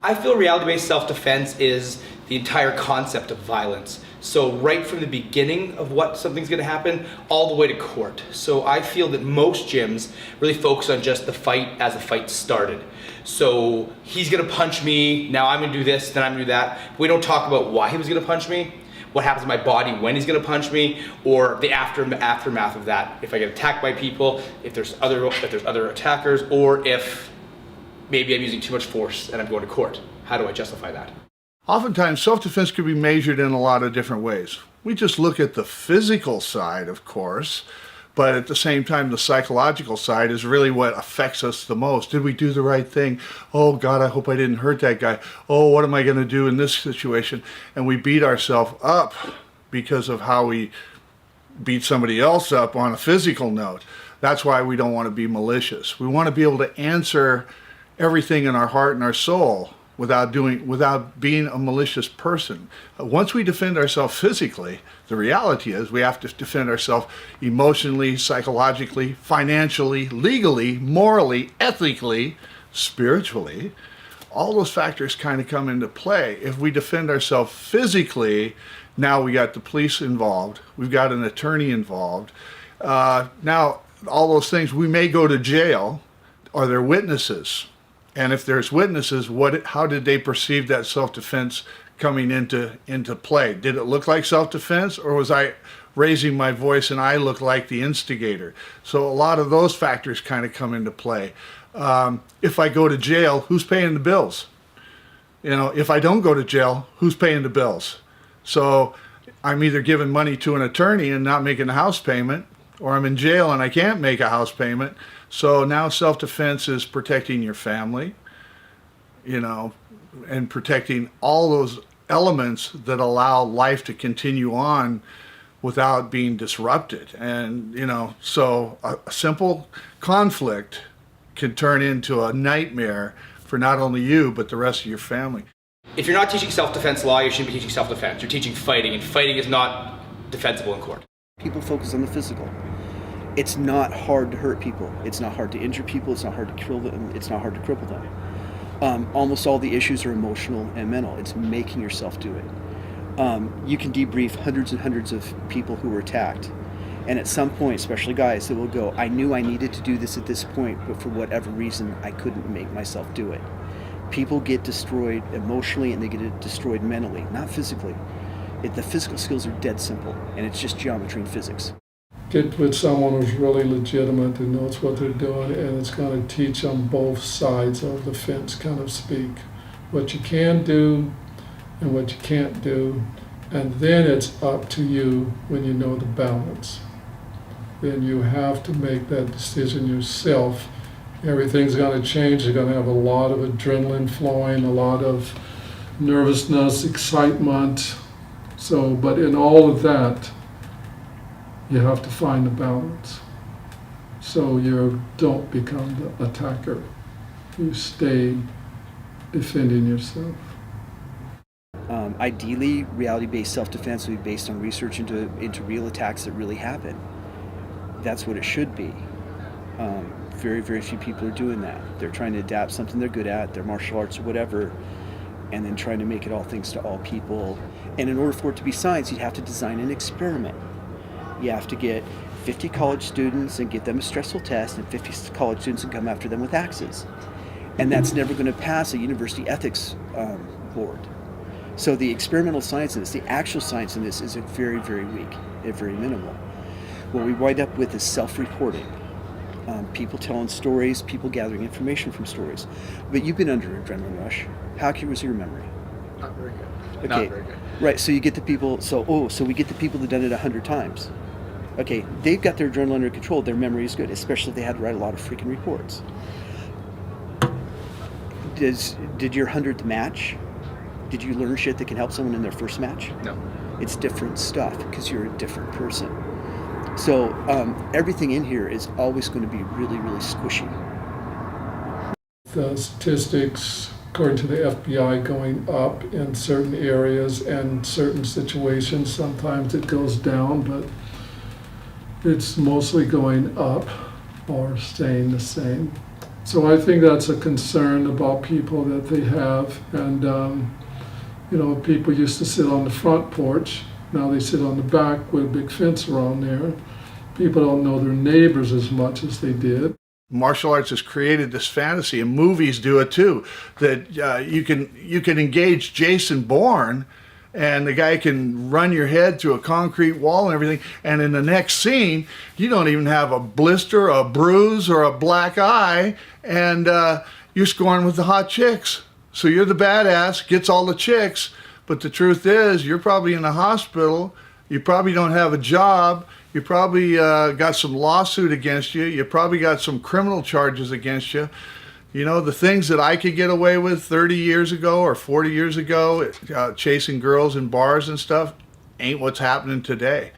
I feel reality-based self-defense is the entire concept of violence. So right from the beginning of what something's going to happen, all the way to court. So I feel that most gyms really focus on just the fight as the fight started. So he's going to punch me, now I'm going to do this, then I'm going to do that. We don't talk about why he was going to punch me, what happens to my body when he's going to punch me, or the aftermath of that. If I get attacked by people, if there's other attackers, or if maybe I'm using too much force and I'm going to court. How do I justify that? Oftentimes, self-defense can be measured in a lot of different ways. We just look at the physical side, of course, but at the same time, the psychological side is really what affects us the most. Did we do the right thing? Oh God, I hope I didn't hurt that guy. Oh, what am I going to do in this situation? And we beat ourselves up because of how we beat somebody else up on a physical note. That's why we don't want to be malicious. We want to be able to answer everything in our heart and our soul without being a malicious person. Once we defend ourselves physically, the reality is we have to defend ourselves emotionally, psychologically, financially, legally, morally, ethically, spiritually. All those factors kind of come into play. If we defend ourselves physically, now we got the police involved, we've got an attorney involved. Now, all those things, we may go to jail. Are there witnesses? And if there's witnesses, how did they perceive that self-defense coming into play? Did it look like self-defense, or was I raising my voice and I looked like the instigator? So a lot of those factors kind of come into play. If I go to jail, who's paying the bills? You know, if I don't go to jail, who's paying the bills? So I'm either giving money to an attorney and not making a house payment, or I'm in jail and I can't make a house payment. So now self-defense is protecting your family, you know, and protecting all those elements that allow life to continue on without being disrupted. And, you know, so a simple conflict can turn into a nightmare for not only you, but the rest of your family. If you're not teaching self-defense law, you shouldn't be teaching self-defense. You're teaching fighting, and fighting is not defensible in court. People focus on the physical. It's not hard to hurt people. It's not hard to injure people. It's not hard to kill them. It's not hard to cripple them. Almost all the issues are emotional and mental. It's making yourself do it. You can debrief hundreds and hundreds of people who were attacked. And at some point, especially guys, that will go, I knew I needed to do this at this point, but for whatever reason, I couldn't make myself do it. People get destroyed emotionally and they get destroyed mentally, not physically. The physical skills are dead simple, and it's just geometry and physics. Get with someone who's really legitimate and knows what they're doing, and it's going to teach on both sides of the fence, kind of speak. What you can do and what you can't do, and then it's up to you when you know the balance. Then you have to make that decision yourself. Everything's going to change. You're going to have a lot of adrenaline flowing, a lot of nervousness, excitement. So, but in all of that, you have to find a balance. So you don't become the attacker. You stay defending yourself. Ideally, reality-based self-defense would be based on research into real attacks that really happen. That's what it should be. Very, very few people are doing that. They're trying to adapt something they're good at, their martial arts or whatever, and then trying to make it all things to all people. And in order for it to be science, you'd have to design an experiment. You have to get 50 college students and get them a stressful test, and 50 college students and come after them with axes. And that's never going to pass a university ethics board. So the experimental science in this, the actual science in this is very, very weak and very minimal. What we wind up with is self-reporting. People telling stories, people gathering information from stories. But you've been under an adrenaline rush. How accurate was your memory? Not very good. Okay. Not very good. Right, so you get the people, so we get the people that have done it 100 times. Okay, they've got their adrenaline under control, their memory is good, especially if they had to write a lot of freaking reports. Did your 100th match? Did you learn shit that can help someone in their first match? No. It's different stuff because you're a different person. So everything in here is always going to be really, really squishy. The statistics, according to the FBI, going up in certain areas and certain situations. Sometimes it goes down, but it's mostly going up or staying the same. So I think that's a concern about people that they have. And, you know, people used to sit on the front porch. Now they sit on the back with a big fence around there. People don't know their neighbors as much as they did. Martial arts has created this fantasy, and movies do it too, that you can engage Jason Bourne, and the guy can run your head through a concrete wall and everything, and in the next scene, you don't even have a blister, a bruise, or a black eye, and you're scoring with the hot chicks. So you're the badass, gets all the chicks, but the truth is, you're probably in the hospital, you probably don't have a job, you probably got some lawsuit against you, you probably got some criminal charges against you. You know, the things that I could get away with 30 years ago or 40 years ago, chasing girls in bars and stuff, ain't what's happening today.